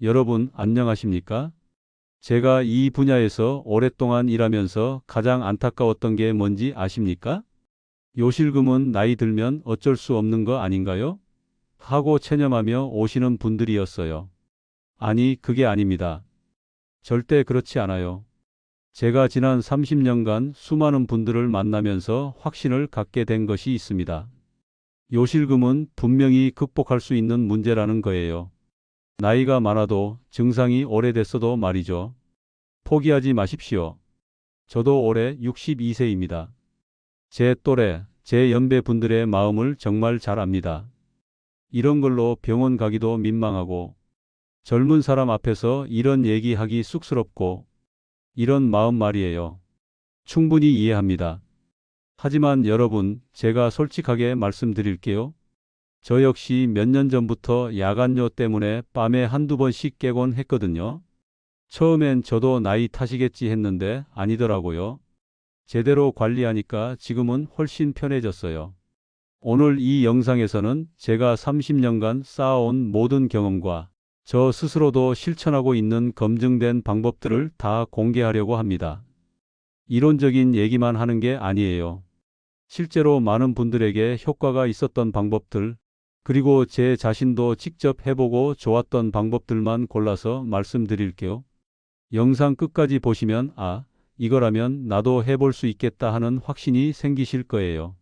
여러분, 안녕하십니까? 제가 이 분야에서 오랫동안 일하면서 가장 안타까웠던 게 뭔지 아십니까? 요실금은 나이 들면 어쩔 수 없는 거 아닌가요? 하고 체념하며 오시는 분들이었어요. 아니, 그게 아닙니다. 절대 그렇지 않아요. 제가 지난 30년간 수많은 분들을 만나면서 확신을 갖게 된 것이 있습니다. 요실금은 분명히 극복할 수 있는 문제라는 거예요. 나이가 많아도 증상이 오래됐어도 말이죠. 포기하지 마십시오. 저도 올해 62세입니다. 제 또래, 제 연배 분들의 마음을 정말 잘 압니다. 이런 걸로 병원 가기도 민망하고 젊은 사람 앞에서 이런 얘기하기 쑥스럽고 이런 마음 말이에요. 충분히 이해합니다. 하지만 여러분, 제가 솔직하게 말씀드릴게요. 저 역시 몇 년 전부터 야간요 때문에 밤에 한두 번씩 깨곤 했거든요. 처음엔 저도 나이 탓이겠지 했는데 아니더라고요. 제대로 관리하니까 지금은 훨씬 편해졌어요. 오늘 이 영상에서는 제가 30년간 쌓아온 모든 경험과 저 스스로도 실천하고 있는 검증된 방법들을 다 공개하려고 합니다. 이론적인 얘기만 하는 게 아니에요. 실제로 많은 분들에게 효과가 있었던 방법들, 그리고 제 자신도 직접 해보고 좋았던 방법들만 골라서 말씀드릴게요. 영상 끝까지 보시면 이거라면 나도 해볼 수 있겠다 하는 확신이 생기실 거예요.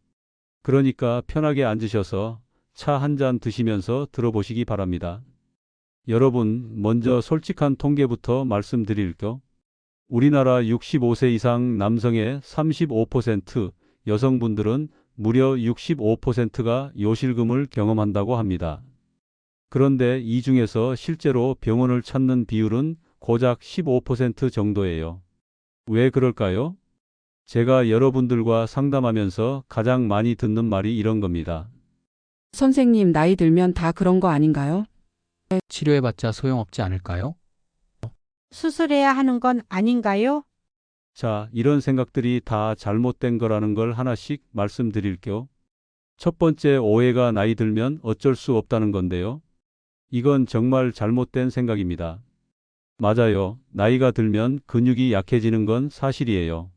그러니까 편하게 앉으셔서 차 한 잔 드시면서 들어보시기 바랍니다. 여러분, 먼저 솔직한 통계부터 말씀드릴게요. 우리나라 65세 이상 남성의 35%, 여성분들은 무려 65%가 요실금을 경험한다고 합니다. 그런데 이 중에서 실제로 병원을 찾는 비율은 고작 15% 정도예요. 왜 그럴까요? 제가 여러분들과 상담하면서 가장 많이 듣는 말이 이런 겁니다. 선생님, 나이 들면 다 그런 거 아닌가요? 치료해봤자 소용없지 않을까요? 수술해야 하는 건 아닌가요? 자, 이런 생각들이 다 잘못된 거라는 걸 하나씩 말씀드릴게요. 첫 번째 오해가 나이 들면 어쩔 수 없다는 건데요. 이건 정말 잘못된 생각입니다. 맞아요. 나이가 들면 근육이 약해지는 건 사실이에요.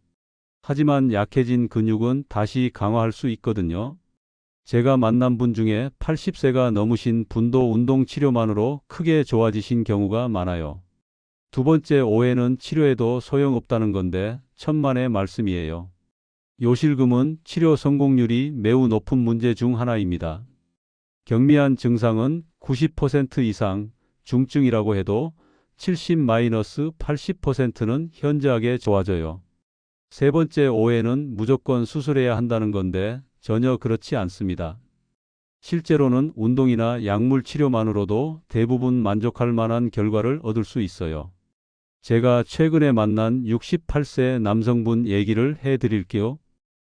하지만 약해진 근육은 다시 강화할 수 있거든요. 제가 만난 분 중에 80세가 넘으신 분도 운동 치료만으로 크게 좋아지신 경우가 많아요. 두 번째 오해는 치료해도 소용없다는 건데 천만의 말씀이에요. 요실금은 치료 성공률이 매우 높은 문제 중 하나입니다. 경미한 증상은 90% 이상, 중증이라고 해도 70-80%는 현저하게 좋아져요. 세 번째 오해는 무조건 수술해야 한다는 건데 전혀 그렇지 않습니다. 실제로는 운동이나 약물 치료만으로도 대부분 만족할 만한 결과를 얻을 수 있어요. 제가 최근에 만난 68세 남성분 얘기를 해드릴게요.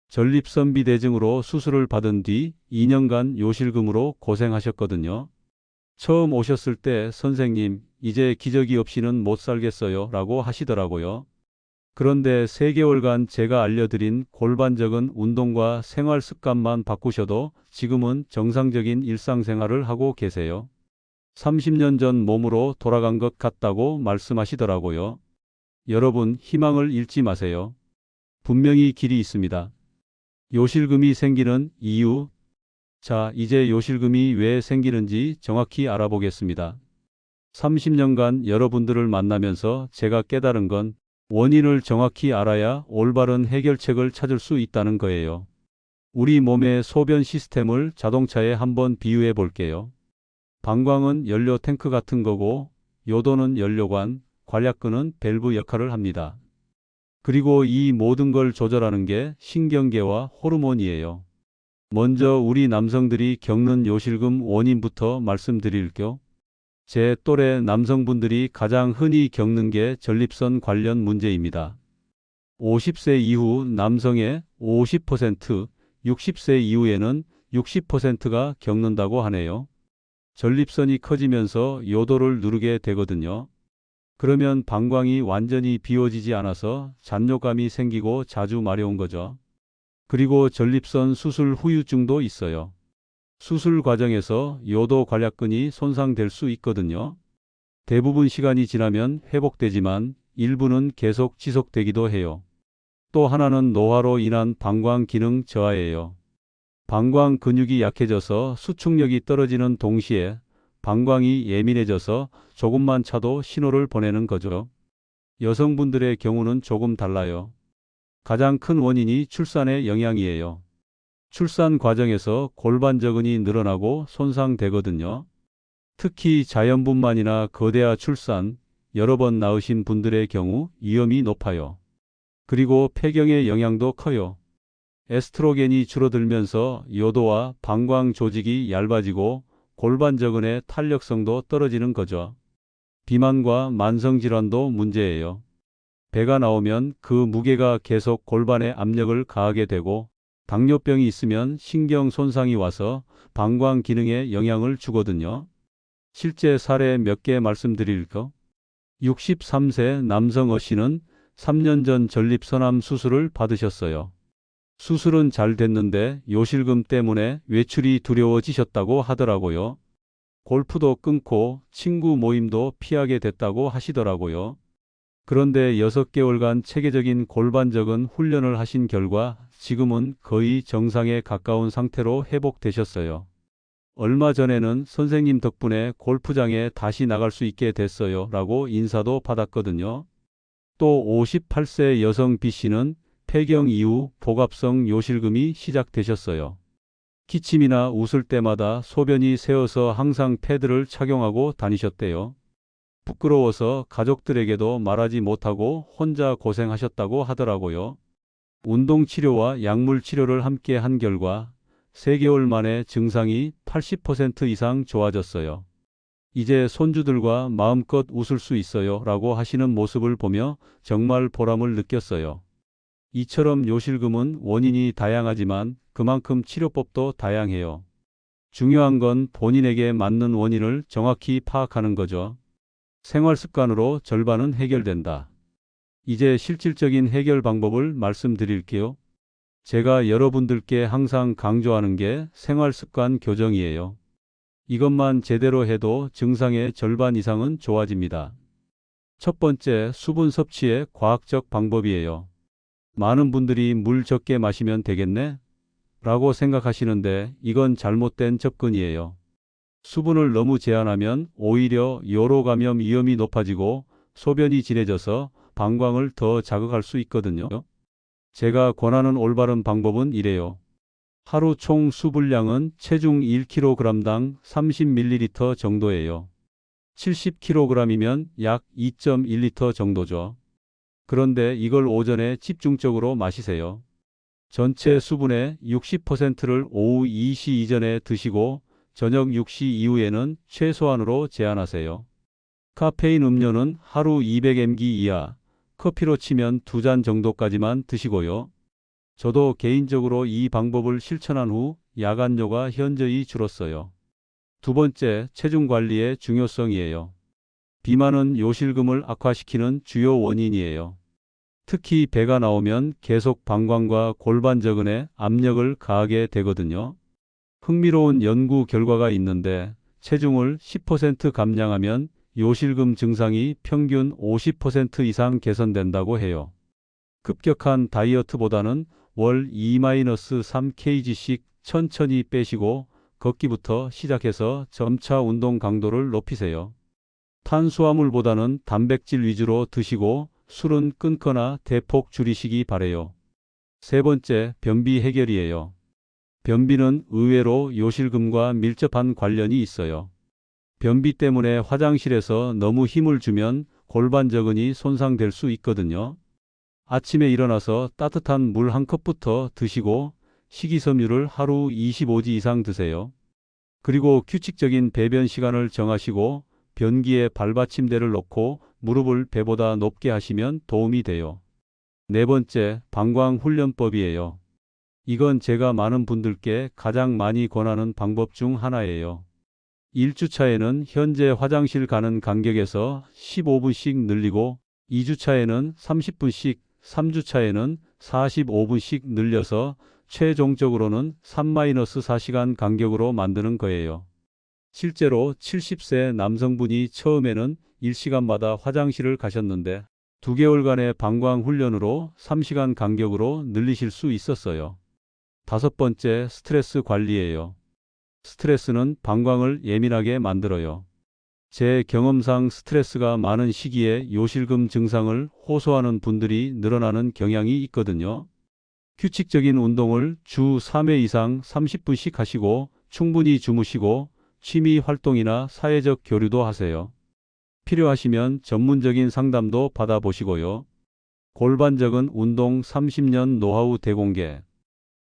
전립선비대증으로 수술을 받은 뒤 2년간 요실금으로 고생하셨거든요. 처음 오셨을 때 선생님, 이제 기저귀 없이는 못 살겠어요 라고 하시더라고요. 그런데 3개월간 제가 알려드린 골반적인 운동과 생활 습관만 바꾸셔도 지금은 정상적인 일상생활을 하고 계세요. 30년 전 몸으로 돌아간 것 같다고 말씀하시더라고요. 여러분, 희망을 잃지 마세요. 분명히 길이 있습니다. 요실금이 생기는 이유. 자, 이제 요실금이 왜 생기는지 정확히 알아보겠습니다. 30년간 여러분들을 만나면서 제가 깨달은 건 원인을 정확히 알아야 올바른 해결책을 찾을 수 있다는 거예요. 우리 몸의 소변 시스템을 자동차에 한번 비유해 볼게요. 방광은 연료 탱크 같은 거고 요도는 연료관, 관략근은 밸브 역할을 합니다. 그리고 이 모든 걸 조절하는 게 신경계와 호르몬이에요. 먼저 우리 남성들이 겪는 요실금 원인부터 말씀드릴게요. 제 또래 남성분들이 가장 흔히 겪는 게 전립선 관련 문제입니다. 50세 이후 남성의 50%, 60세 이후에는 60%가 겪는다고 하네요. 전립선이 커지면서 요도를 누르게 되거든요. 그러면 방광이 완전히 비워지지 않아서 잔뇨감이 생기고 자주 마려운 거죠. 그리고 전립선 수술 후유증도 있어요. 수술 과정에서 요도 관략근이 손상될 수 있거든요. 대부분 시간이 지나면 회복되지만 일부는 계속 지속되기도 해요. 또 하나는 노화로 인한 방광 기능 저하예요. 방광 근육이 약해져서 수축력이 떨어지는 동시에 방광이 예민해져서 조금만 차도 신호를 보내는 거죠. 여성분들의 경우는 조금 달라요. 가장 큰 원인이 출산의 영향이에요. 출산 과정에서 골반저근이 늘어나고 손상되거든요. 특히 자연분만이나 거대화 출산, 여러 번 낳으신 분들의 경우 위험이 높아요. 그리고 폐경의 영향도 커요. 에스트로겐이 줄어들면서 요도와 방광 조직이 얇아지고 골반저근의 탄력성도 떨어지는 거죠. 비만과 만성질환도 문제예요. 배가 나오면 그 무게가 계속 골반에 압력을 가하게 되고 당뇨병이 있으면 신경 손상이 와서 방광 기능에 영향을 주거든요. 실제 사례 몇 개 말씀드릴까? 63세 남성 어씨는 3년 전 전립선암 수술을 받으셨어요. 수술은 잘 됐는데 요실금 때문에 외출이 두려워지셨다고 하더라고요. 골프도 끊고 친구 모임도 피하게 됐다고 하시더라고요. 그런데 6개월간 체계적인 골반저근 훈련을 하신 결과 지금은 거의 정상에 가까운 상태로 회복되셨어요. 얼마 전에는 선생님 덕분에 골프장에 다시 나갈 수 있게 됐어요 라고 인사도 받았거든요. 또 58세 여성 B씨는 폐경 이후 복압성 요실금이 시작되셨어요. 기침이나 웃을 때마다 소변이 새어서 항상 패드를 착용하고 다니셨대요. 부끄러워서 가족들에게도 말하지 못하고 혼자 고생하셨다고 하더라고요. 운동치료와 약물치료를 함께 한 결과 3개월 만에 증상이 80% 이상 좋아졌어요. 이제 손주들과 마음껏 웃을 수 있어요 라고 하시는 모습을 보며 정말 보람을 느꼈어요. 이처럼 요실금은 원인이 다양하지만 그만큼 치료법도 다양해요. 중요한 건 본인에게 맞는 원인을 정확히 파악하는 거죠. 생활 습관으로 절반은 해결된다. 이제 실질적인 해결 방법을 말씀드릴게요. 제가 여러분들께 항상 강조하는 게 생활 습관 교정이에요. 이것만 제대로 해도 증상의 절반 이상은 좋아집니다. 첫 번째, 수분 섭취의 과학적 방법이에요. 많은 분들이 물 적게 마시면 되겠네? 라고 생각하시는데 이건 잘못된 접근이에요. 수분을 너무 제한하면 오히려 요로 감염 위험이 높아지고 소변이 진해져서 방광을 더 자극할 수 있거든요. 제가 권하는 올바른 방법은 이래요. 하루 총 수분량은 체중 1kg당 30ml 정도예요. 70kg이면 약 2.1리터 정도죠. 그런데 이걸 오전에 집중적으로 마시세요. 전체 수분의 60%를 오후 2시 이전에 드시고 저녁 6시 이후에는 최소한으로 제한하세요. 카페인 음료는 하루 200mg 이하, 커피로 치면 2잔 정도까지만 드시고요. 저도 개인적으로 이 방법을 실천한 후 야간뇨가 현저히 줄었어요. 두 번째, 체중 관리의 중요성이에요. 비만은 요실금을 악화시키는 주요 원인이에요. 특히 배가 나오면 계속 방광과 골반저근에 압력을 가하게 되거든요. 흥미로운 연구 결과가 있는데 체중을 10% 감량하면 요실금 증상이 평균 50% 이상 개선된다고 해요. 급격한 다이어트보다는 월 2-3kg씩 천천히 빼시고 걷기부터 시작해서 점차 운동 강도를 높이세요. 탄수화물보다는 단백질 위주로 드시고 술은 끊거나 대폭 줄이시기 바래요. 세 번째, 변비 해결이에요. 변비는 의외로 요실금과 밀접한 관련이 있어요. 변비 때문에 화장실에서 너무 힘을 주면 골반저근이 손상될 수 있거든요. 아침에 일어나서 따뜻한 물 한 컵부터 드시고 식이섬유를 하루 25지 이상 드세요. 그리고 규칙적인 배변 시간을 정하시고 변기에 발받침대를 놓고 무릎을 배보다 높게 하시면 도움이 돼요. 네 번째, 방광 훈련법이에요. 이건 제가 많은 분들께 가장 많이 권하는 방법 중 하나예요. 1주차에는 현재 화장실 가는 간격에서 15분씩 늘리고 2주차에는 30분씩, 3주차에는 45분씩 늘려서 최종적으로는 3-4시간 간격으로 만드는 거예요. 실제로 70세 남성분이 처음에는 1시간마다 화장실을 가셨는데 2개월간의 방광 훈련으로 3시간 간격으로 늘리실 수 있었어요. 다섯 번째, 스트레스 관리예요. 스트레스는 방광을 예민하게 만들어요. 제 경험상 스트레스가 많은 시기에 요실금 증상을 호소하는 분들이 늘어나는 경향이 있거든요. 규칙적인 운동을 주 3회 이상 30분씩 하시고 충분히 주무시고 취미 활동이나 사회적 교류도 하세요. 필요하시면 전문적인 상담도 받아보시고요. 골반적인 운동 30년 노하우 대공개.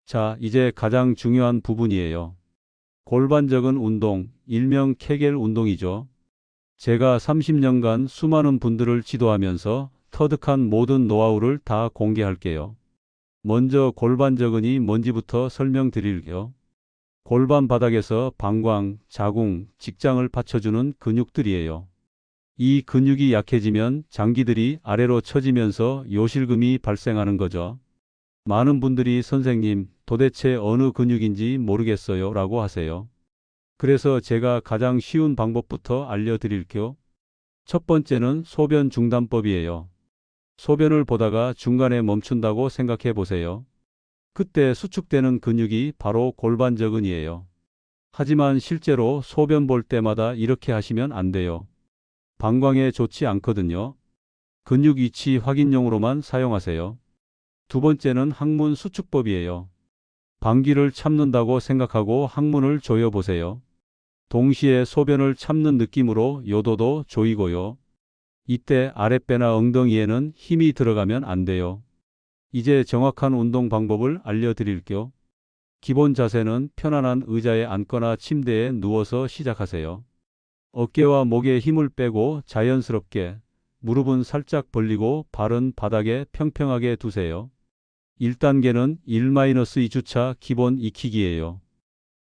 자, 이제 가장 중요한 부분이에요. 골반적인 운동, 일명 케겔 운동이죠. 제가 30년간 수많은 분들을 지도하면서 터득한 모든 노하우를 다 공개할게요. 먼저 골반적은이 뭔지부터 설명드릴게요. 골반 바닥에서 방광, 자궁, 직장을 받쳐주는 근육들이에요. 이 근육이 약해지면 장기들이 아래로 처지면서 요실금이 발생하는 거죠. 많은 분들이 선생님, 도대체 어느 근육인지 모르겠어요 라고 하세요. 그래서 제가 가장 쉬운 방법부터 알려드릴게요. 첫 번째는 소변 중단법이에요. 소변을 보다가 중간에 멈춘다고 생각해 보세요. 그때 수축되는 근육이 바로 골반적은이에요. 하지만 실제로 소변 볼 때마다 이렇게 하시면 안 돼요. 방광에 좋지 않거든요. 근육 위치 확인용으로만 사용하세요. 두 번째는 항문 수축법이에요. 방귀를 참는다고 생각하고 항문을 조여보세요. 동시에 소변을 참는 느낌으로 요도도 조이고요. 이때 아랫배나 엉덩이에는 힘이 들어가면 안 돼요. 이제 정확한 운동 방법을 알려드릴게요. 기본 자세는 편안한 의자에 앉거나 침대에 누워서 시작하세요. 어깨와 목에 힘을 빼고 자연스럽게 무릎은 살짝 벌리고 발은 바닥에 평평하게 두세요. 1단계는 1-2주차 기본 익히기예요.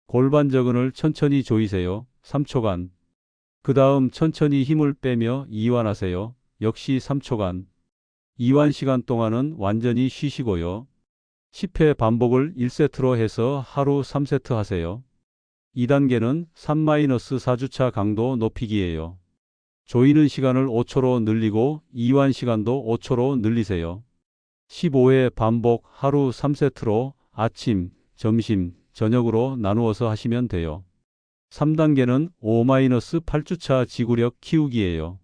골반적은을 천천히 조이세요. 3초간. 그 다음 천천히 힘을 빼며 이완하세요. 역시 3초간. 이완 시간 동안은 완전히 쉬시고요. 10회 반복을 1세트로 해서 하루 3세트 하세요. 2단계는 3-4주차 강도 높이기예요. 조이는 시간을 5초로 늘리고 이완 시간도 5초로 늘리세요. 15회 반복 하루 3세트로 아침, 점심, 저녁으로 나누어서 하시면 돼요. 3단계는 5-8주차 지구력 키우기예요.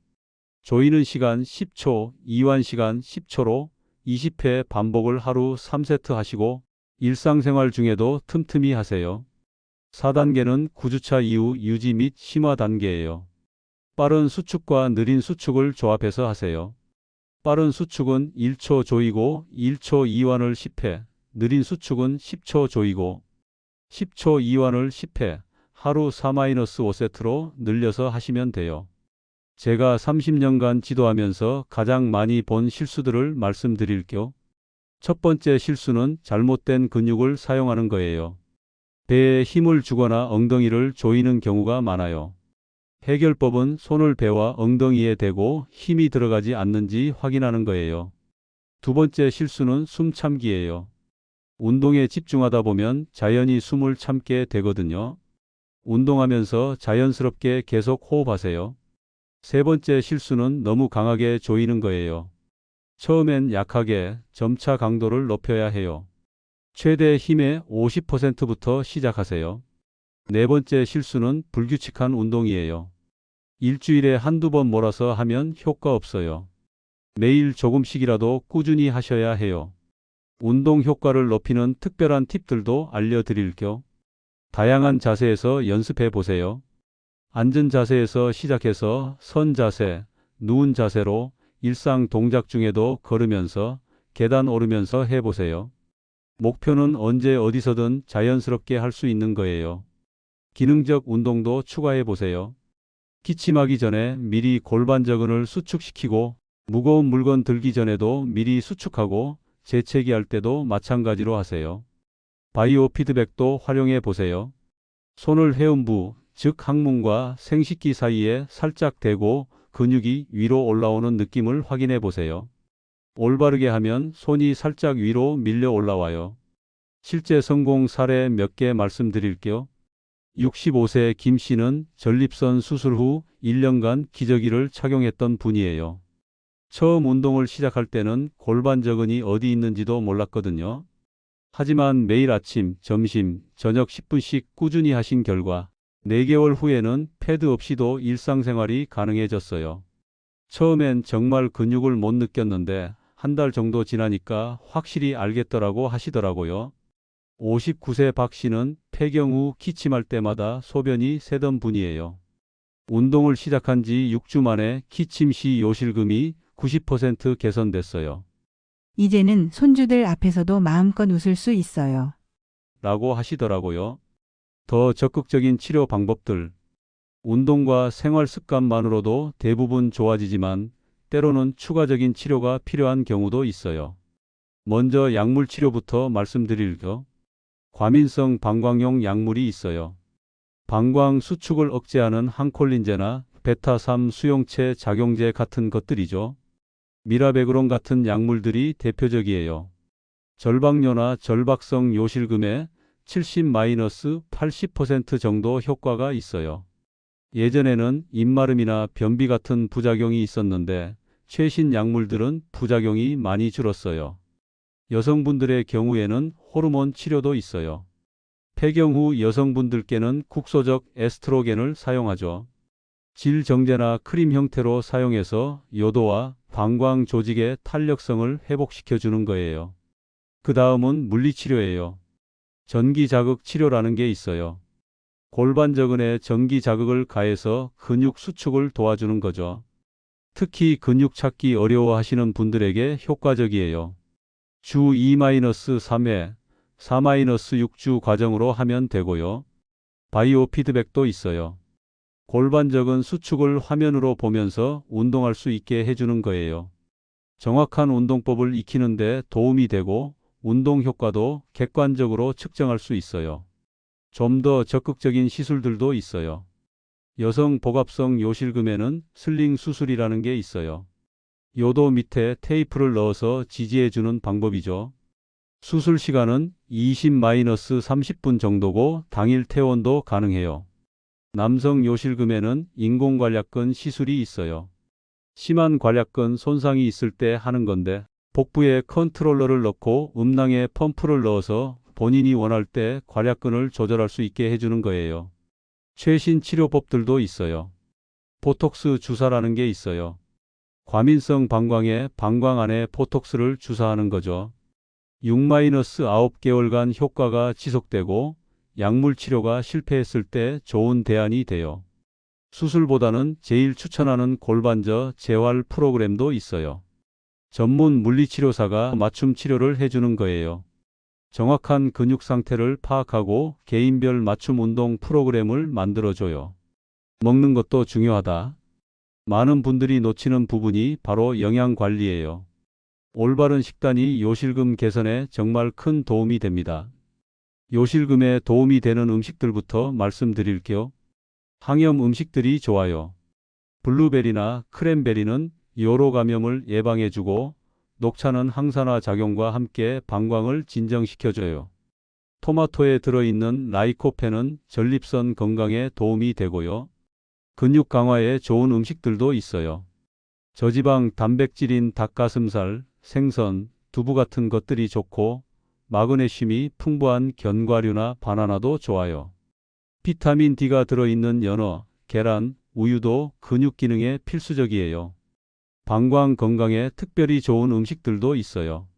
조이는 시간 10초, 이완 시간 10초로 20회 반복을 하루 3세트 하시고 일상생활 중에도 틈틈이 하세요. 4단계는 9주차 이후 유지 및 심화 단계예요. 빠른 수축과 느린 수축을 조합해서 하세요. 빠른 수축은 1초 조이고 1초 이완을 10회, 느린 수축은 10초 조이고 10초 이완을 10회, 하루 4-5세트로 늘려서 하시면 돼요. 제가 30년간 지도하면서 가장 많이 본 실수들을 말씀드릴게요. 첫 번째 실수는 잘못된 근육을 사용하는 거예요. 배에 힘을 주거나 엉덩이를 조이는 경우가 많아요. 해결법은 손을 배와 엉덩이에 대고 힘이 들어가지 않는지 확인하는 거예요. 두 번째 실수는 숨 참기예요. 운동에 집중하다 보면 자연히 숨을 참게 되거든요. 운동하면서 자연스럽게 계속 호흡하세요. 세 번째 실수는 너무 강하게 조이는 거예요. 처음엔 약하게 점차 강도를 높여야 해요. 최대 힘의 50%부터 시작하세요. 네 번째 실수는 불규칙한 운동이에요. 일주일에 한두 번 몰아서 하면 효과 없어요. 매일 조금씩이라도 꾸준히 하셔야 해요. 운동 효과를 높이는 특별한 팁들도 알려드릴게요. 다양한 자세에서 연습해 보세요. 앉은 자세에서 시작해서 선 자세, 누운 자세로 일상 동작 중에도 걸으면서 계단 오르면서 해보세요. 목표는 언제 어디서든 자연스럽게 할 수 있는 거예요. 기능적 운동도 추가해 보세요. 기침하기 전에 미리 골반적은을 수축시키고 무거운 물건 들기 전에도 미리 수축하고 재채기 할 때도 마찬가지로 하세요. 바이오 피드백도 활용해 보세요. 손을 회음부, 즉 항문과 생식기 사이에 살짝 대고 근육이 위로 올라오는 느낌을 확인해 보세요. 올바르게 하면 손이 살짝 위로 밀려 올라와요. 실제 성공 사례 몇 개 말씀드릴게요. 65세 김 씨는 전립선 수술 후 1년간 기저귀를 착용했던 분이에요. 처음 운동을 시작할 때는 골반 저근이 어디 있는지도 몰랐거든요. 하지만 매일 아침, 점심, 저녁 10분씩 꾸준히 하신 결과 4개월 후에는 패드 없이도 일상생활이 가능해졌어요. 처음엔 정말 근육을 못 느꼈는데 한 달 정도 지나니까 확실히 알겠더라고 하시더라고요. 59세 박 씨는 폐경 후 기침할 때마다 소변이 새던 분이에요. 운동을 시작한 지 6주 만에 기침 시 요실금이 90% 개선됐어요. 이제는 손주들 앞에서도 마음껏 웃을 수 있어요. 라고 하시더라고요. 더 적극적인 치료 방법들. 운동과 생활 습관만으로도 대부분 좋아지지만 때로는 추가적인 치료가 필요한 경우도 있어요. 먼저 약물 치료부터 말씀드릴게요. 과민성 방광용 약물이 있어요. 방광 수축을 억제하는 항콜린제나 베타3 수용체 작용제 같은 것들이죠. 미라베그론 같은 약물들이 대표적이에요. 절박뇨나 절박성 요실금에 70-80% 정도 효과가 있어요. 예전에는 입마름이나 변비 같은 부작용이 있었는데 최신 약물들은 부작용이 많이 줄었어요. 여성분들의 경우에는 호르몬 치료도 있어요. 폐경 후 여성분들께는 국소적 에스트로겐을 사용하죠. 질 정제나 크림 형태로 사용해서 요도와 방광 조직의 탄력성을 회복시켜 주는 거예요. 그 다음은 물리치료예요. 전기자극 치료라는 게 있어요. 골반 저근에 전기 자극을 가해서 근육 수축을 도와주는 거죠. 특히 근육 찾기 어려워하시는 분들에게 효과적이에요. 주 2-3회, 4-6주 과정으로 하면 되고요. 바이오 피드백도 있어요. 골반 저근 수축을 화면으로 보면서 운동할 수 있게 해주는 거예요. 정확한 운동법을 익히는데 도움이 되고 운동 효과도 객관적으로 측정할 수 있어요. 좀 더 적극적인 시술들도 있어요. 여성 복압성 요실금에는 슬링 수술이라는 게 있어요. 요도 밑에 테이프를 넣어서 지지해 주는 방법이죠. 수술 시간은 20-30분 정도고 당일 퇴원도 가능해요. 남성 요실금에는 인공관략근 시술이 있어요. 심한 관략근 손상이 있을 때 하는 건데 복부에 컨트롤러를 넣고 음낭에 펌프를 넣어서 본인이 원할 때 관략근을 조절할 수 있게 해주는 거예요. 최신 치료법들도 있어요. 보톡스 주사라는 게 있어요. 과민성 방광에 방광 안에 보톡스를 주사하는 거죠. 6-9개월간 효과가 지속되고 약물 치료가 실패했을 때 좋은 대안이 돼요. 수술보다는 제일 추천하는 골반저 재활 프로그램도 있어요. 전문 물리치료사가 맞춤 치료를 해주는 거예요. 정확한 근육 상태를 파악하고 개인별 맞춤 운동 프로그램을 만들어줘요. 먹는 것도 중요하다. 많은 분들이 놓치는 부분이 바로 영양 관리예요. 올바른 식단이 요실금 개선에 정말 큰 도움이 됩니다. 요실금에 도움이 되는 음식들부터 말씀드릴게요. 항염 음식들이 좋아요. 블루베리나 크랜베리는 요로 감염을 예방해주고 녹차는 항산화 작용과 함께 방광을 진정시켜줘요. 토마토에 들어있는 라이코펜은 전립선 건강에 도움이 되고요. 근육 강화에 좋은 음식들도 있어요. 저지방 단백질인 닭가슴살, 생선, 두부 같은 것들이 좋고 마그네슘이 풍부한 견과류나 바나나도 좋아요. 비타민 D가 들어있는 연어, 계란, 우유도 근육 기능에 필수적이에요. 방광 건강에 특별히 좋은 음식들도 있어요.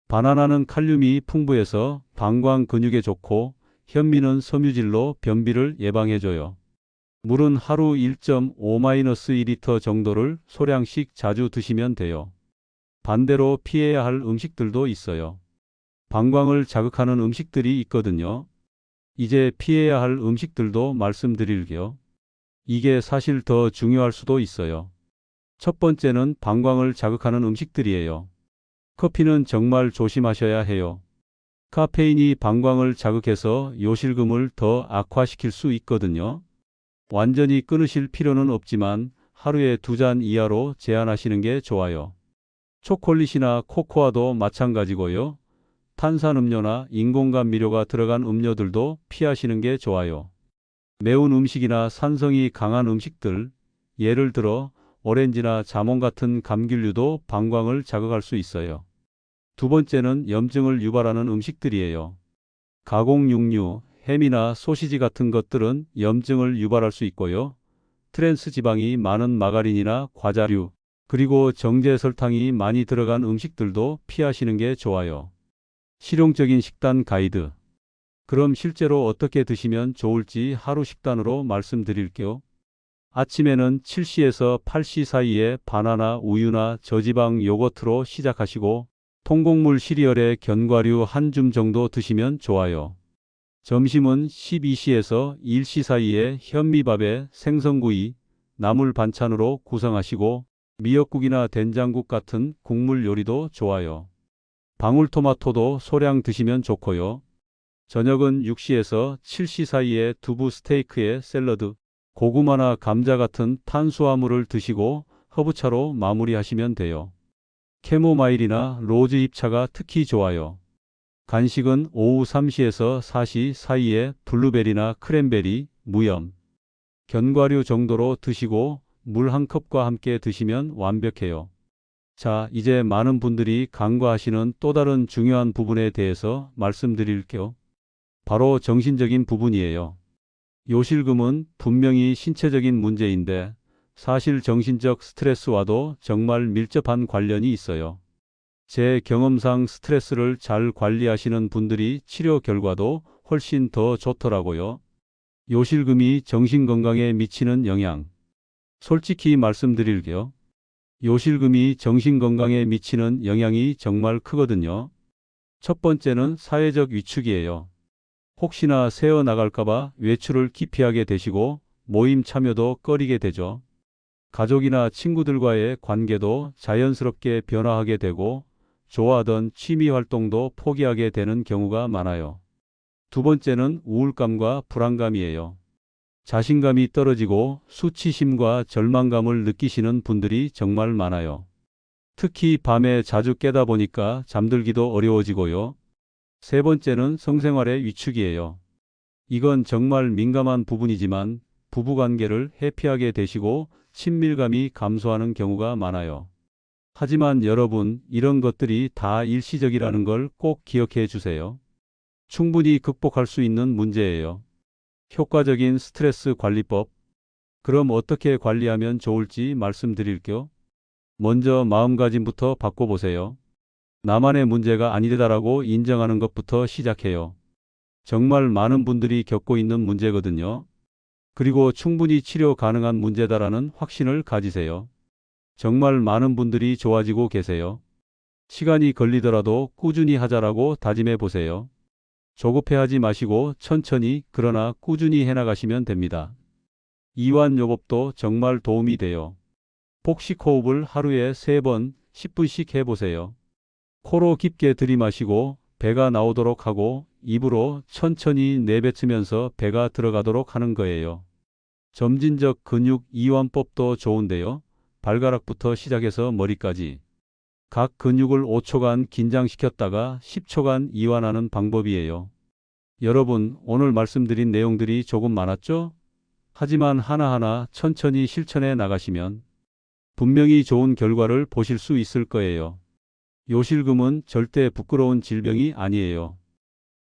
바나나는 칼륨이 풍부해서 방광 근육에 좋고 현미는 섬유질로 변비를 예방해줘요. 물은 하루 1.5-2리터 정도를 소량씩 자주 드시면 돼요. 반대로 피해야 할 음식들도 있어요. 방광을 자극하는 음식들이 있거든요. 이제 피해야 할 음식들도 말씀드릴게요. 이게 사실 더 중요할 수도 있어요. 첫 번째는 방광을 자극하는 음식들이에요. 커피는 정말 조심하셔야 해요. 카페인이 방광을 자극해서 요실금을 더 악화시킬 수 있거든요. 완전히 끊으실 필요는 없지만 하루에 2잔 이하로 제한하시는 게 좋아요. 초콜릿이나 코코아도 마찬가지고요. 탄산음료나 인공감미료가 들어간 음료들도 피하시는 게 좋아요. 매운 음식이나 산성이 강한 음식들, 예를 들어 오렌지나 자몽 같은 감귤류도 방광을 자극할 수 있어요. 두 번째는 염증을 유발하는 음식들이에요. 가공 육류, 햄이나 소시지 같은 것들은 염증을 유발할 수 있고요. 트랜스 지방이 많은 마가린이나 과자류, 그리고 정제 설탕이 많이 들어간 음식들도 피하시는 게 좋아요. 실용적인 식단 가이드. 그럼 실제로 어떻게 드시면 좋을지 하루 식단으로 말씀드릴게요. 아침에는 7시에서 8시 사이에 바나나 우유나 저지방 요거트로 시작하시고 통곡물 시리얼에 견과류 한 줌 정도 드시면 좋아요. 점심은 12시에서 1시 사이에 현미밥에 생선구이, 나물 반찬으로 구성하시고 미역국이나 된장국 같은 국물 요리도 좋아요. 방울토마토도 소량 드시면 좋고요. 저녁은 6시에서 7시 사이에 두부 스테이크에 샐러드, 고구마나 감자 같은 탄수화물을 드시고 허브차로 마무리하시면 돼요. 캐모마일이나 로즈 잎차가 특히 좋아요. 간식은 오후 3시에서 4시 사이에 블루베리나 크랜베리, 무염, 견과류 정도로 드시고 물 한 컵과 함께 드시면 완벽해요. 자, 이제 많은 분들이 간과하시는 또 다른 중요한 부분에 대해서 말씀드릴게요. 바로 정신적인 부분이에요. 요실금은 분명히 신체적인 문제인데 사실 정신적 스트레스와도 정말 밀접한 관련이 있어요. 제 경험상 스트레스를 잘 관리하시는 분들이 치료 결과도 훨씬 더 좋더라고요. 요실금이 정신 건강에 미치는 영향. 솔직히 말씀드릴게요. 요실금이 정신 건강에 미치는 영향이 정말 크거든요. 첫 번째는 사회적 위축이에요. 혹시나 새어 나갈까봐 외출을 기피하게 되시고 모임 참여도 꺼리게 되죠. 가족이나 친구들과의 관계도 자연스럽게 변화하게 되고 좋아하던 취미 활동도 포기하게 되는 경우가 많아요. 두 번째는 우울감과 불안감이에요. 자신감이 떨어지고 수치심과 절망감을 느끼시는 분들이 정말 많아요. 특히 밤에 자주 깨다 보니까 잠들기도 어려워지고요. 세 번째는 성생활의 위축이에요. 이건 정말 민감한 부분이지만 부부관계를 회피하게 되시고 친밀감이 감소하는 경우가 많아요. 하지만 여러분, 이런 것들이 다 일시적이라는 걸 꼭 기억해 주세요. 충분히 극복할 수 있는 문제예요. 효과적인 스트레스 관리법. 그럼 어떻게 관리하면 좋을지 말씀드릴게요. 먼저 마음가짐부터 바꿔보세요. 나만의 문제가 아니다라고 인정하는 것부터 시작해요. 정말 많은 분들이 겪고 있는 문제거든요. 그리고 충분히 치료 가능한 문제다라는 확신을 가지세요. 정말 많은 분들이 좋아지고 계세요. 시간이 걸리더라도 꾸준히 하자라고 다짐해 보세요. 조급해하지 마시고 천천히 그러나 꾸준히 해나가시면 됩니다. 이완요법도 정말 도움이 돼요. 복식 호흡을 하루에 3번 10분씩 해보세요. 코로 깊게 들이마시고 배가 나오도록 하고 입으로 천천히 내뱉으면서 배가 들어가도록 하는 거예요. 점진적 근육 이완법도 좋은데요. 발가락부터 시작해서 머리까지. 각 근육을 5초간 긴장시켰다가 10초간 이완하는 방법이에요. 여러분, 오늘 말씀드린 내용들이 조금 많았죠? 하지만 하나하나 천천히 실천해 나가시면 분명히 좋은 결과를 보실 수 있을 거예요. 요실금은 절대 부끄러운 질병이 아니에요.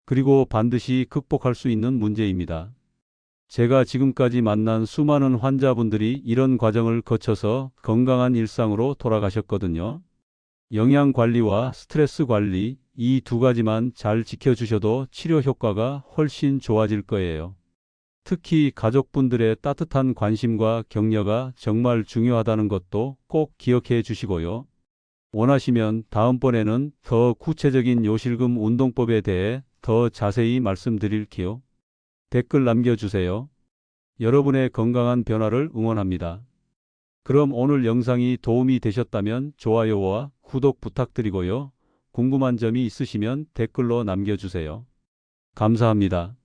그리고 반드시 극복할 수 있는 문제입니다. 제가 지금까지 만난 수많은 환자분들이 이런 과정을 거쳐서 건강한 일상으로 돌아가셨거든요. 영양 관리와 스트레스 관리, 이 두 가지만 잘 지켜주셔도 치료 효과가 훨씬 좋아질 거예요. 특히 가족분들의 따뜻한 관심과 격려가 정말 중요하다는 것도 꼭 기억해 주시고요. 원하시면 다음번에는 더 구체적인 요실금 운동법에 대해 더 자세히 말씀드릴게요. 댓글 남겨주세요. 여러분의 건강한 변화를 응원합니다. 그럼 오늘 영상이 도움이 되셨다면 좋아요와 구독 부탁드리고요. 궁금한 점이 있으시면 댓글로 남겨주세요. 감사합니다.